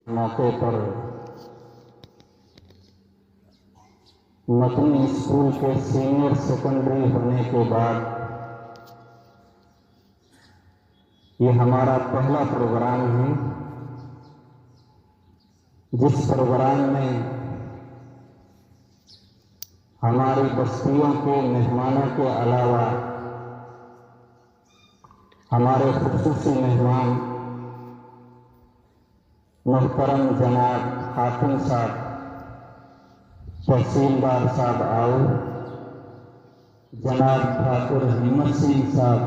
موقع پر مدنی اسکول کے senior secondary ہونے کے بعد یہ ہمارا پہلا پروگرام ہے، جس پروگرام میں ہماری بستیوں کے مہمانوں کے علاوہ ہمارے خصوصی مہمان محترم جناب حاتم صاحب، تحصیلدار صاحب آؤ، جناب ٹھاکر ہمت سنگھ صاحب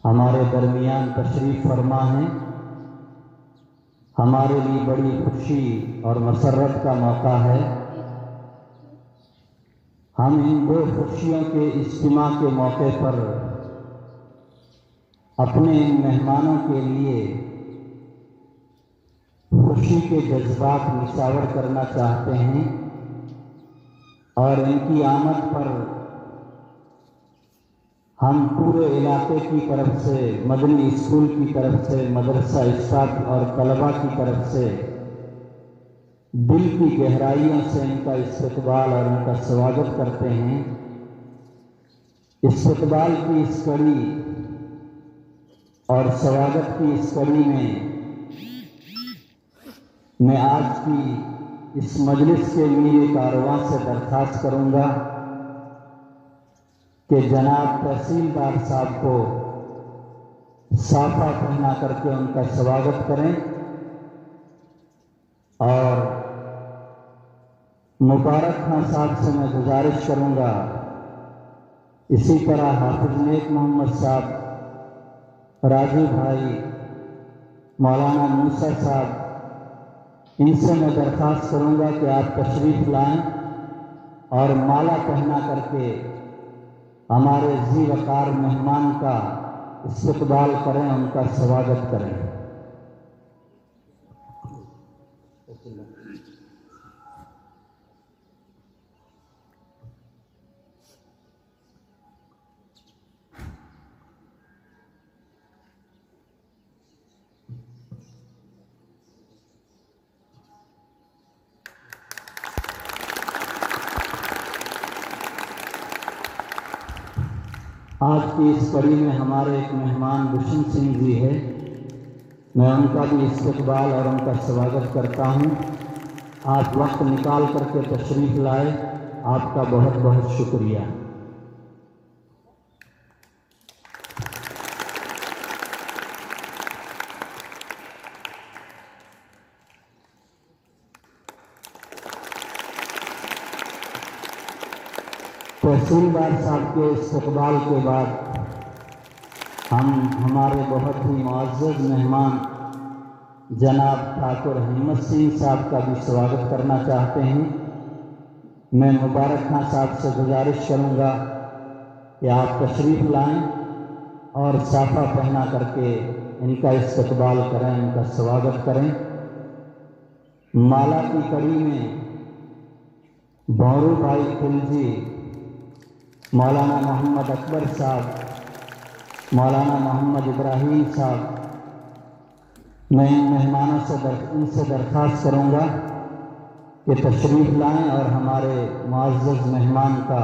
ہمارے درمیان تشریف فرما ہیں۔ ہمارے لیے بڑی خوشی اور مسرت کا موقع ہے۔ ہم ان دو خوشیوں کے اجتماع کے موقع پر اپنے ان مہمانوں کے لیے خوشی کے جذبات نچاور کرنا چاہتے ہیں اور ان کی آمد پر ہم پورے علاقے کی طرف سے، مدنی اسکول کی طرف سے، مدرسہ اسٹاف اور طلباء کی طرف سے دل کی گہرائیوں سے ان کا استقبال اور ان کا سواگت کرتے ہیں۔ استقبال کی اس کڑی اور سواگت کی اس کڑی میں آج کی اس مجلس کے میرے کارواں سے درخواست کروں گا کہ جناب تحصیلدار صاحب کو صافہ پہنا کر کے ان کا سواگت کریں، اور مبارک خان صاحب سے میں گزارش کروں گا اسی طرح حافظ نیک محمد صاحب، راجو بھائی، مولانا موسیٰ صاحب، ان سے میں درخواست کروں گا کہ آپ تشریف لائیں اور مالا پہنا کر کے ہمارے ذی وقار مہمان کا استقبال کریں، ان کا سواگت کریں۔ آج کی اس کڑی میں ہمارے ایک مہمان گلشن سنگھ جی ہے، میں ان کا بھی استقبال اور ان کا سواگت کرتا ہوں۔ آپ وقت نکال کر کے تشریف لائے، آپ کا بہت بہت شکریہ۔ تحصیلدار صاحب کے استقبال کے بعد ہم ہمارے بہت ہی معزز مہمان جناب ٹھاکر ہمت سنگھ صاحب کا بھی سواگت کرنا چاہتے ہیں۔ میں مبارک خان صاحب سے گزارش کروں گا کہ آپ تشریف لائیں اور صافہ پہنا کر کے ان کا استقبال کریں، ان کا سواگت کریں۔ مالا کی کڑی میں بھورو بھائی خلجی، مولانا محمد اکبر صاحب، مولانا محمد ابراہیم صاحب، میں ان مہمانوں سے درخواست کروں گا کہ تشریف لائیں اور ہمارے معزز مہمان کا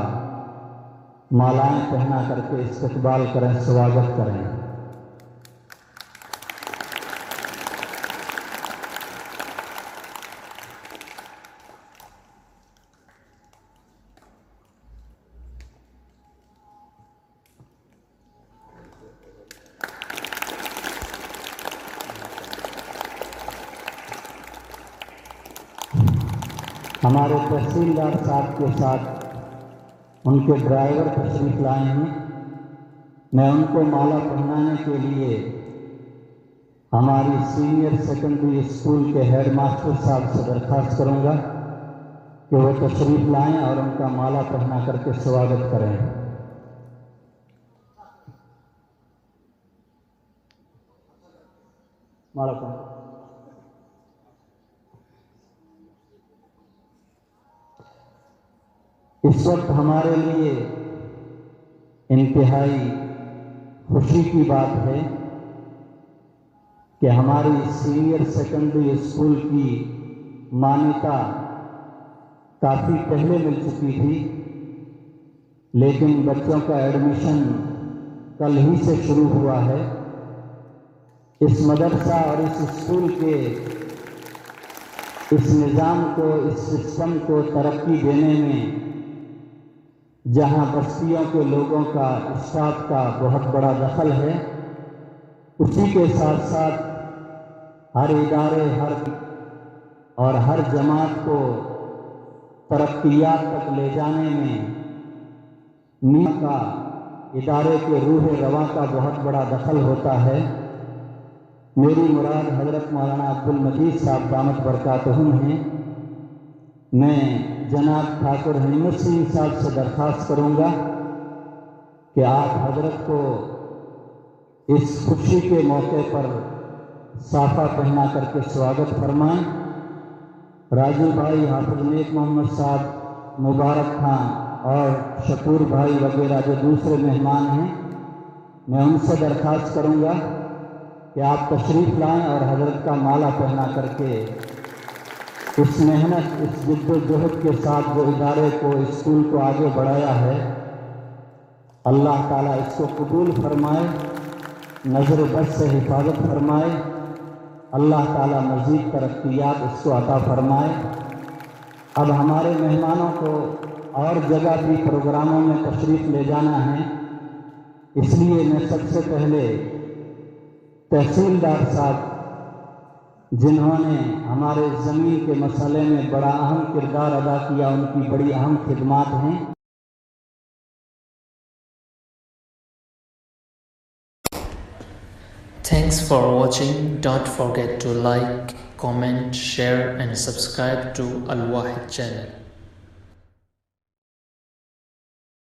مالائیں پہنا کر کے استقبال کریں، سواگت کریں۔ ہمارے تحصیلدار صاحب کے ساتھ ان کے ڈرائیور تشریف لائے ہیں۔ میں ان کو مالا پہنانے کے لیے ہماری سینئر سیکنڈری اسکول کے ہیڈ ماسٹر صاحب سے درخواست کروں گا کہ وہ تشریف لائیں اور ان کا مالا پہنا کر کے سواگت کریں۔ مالا پہنا۔ اس وقت ہمارے لیے انتہائی خوشی کی بات ہے کہ ہماری سینئر سیکنڈری اسکول کی مانیتا کافی پہلے مل چکی تھی، لیکن بچوں کا ایڈمیشن کل ہی سے شروع ہوا ہے۔ اس مدرسہ اور اس اسکول کے اس نظام کو، اس سسٹم کو ترقی دینے میں جہاں بستیوں کے لوگوں کا، اسٹاف کا بہت بڑا دخل ہے، اسی کے ساتھ ساتھ ہر ادارے اور ہر جماعت کو ترقیات تک لے جانے میں میاں کا، ادارے کے روح رواں کا بہت بڑا دخل ہوتا ہے۔ میری مراد حضرت مولانا عبدالمجید صاحب دامت برکاتہم ہیں۔ میں جناب ٹھاکر ہمت سنگھ صاحب سے درخواست کروں گا کہ آپ حضرت کو اس خوشی کے موقع پر صافہ پہنا کر کے سواگت فرمائیں۔ راجو بھائی، حافظ نیک محمد صاحب، مبارک خان اور شکور بھائی وغیرہ جو دوسرے مہمان ہیں، میں ان سے درخواست کروں گا کہ آپ تشریف لائیں اور حضرت کا مالا پہنا کر کے اس محنت، اس جد و جہد کے ساتھ جو ادارے کو، اسکول کو آگے بڑھایا ہے، اللہ تعالیٰ اس کو قبول فرمائے، نظر بد سے حفاظت فرمائے، اللہ تعالیٰ مزید ترقیات اس کو عطا فرمائے۔ اب ہمارے مہمانوں کو اور جگہ بھی پروگراموں میں تشریف لے جانا ہے، اس لیے میں سب سے پہلے تحصیلدار صاحب، جنہوں نے ہمارے زمین کے مسئلے میں بڑا اہم کردار ادا کیا، ان کی بڑی اہم خدمات ہیں۔ Thanks for watching. Don't forget to like, comment, share and subscribe to Al Wahid channel.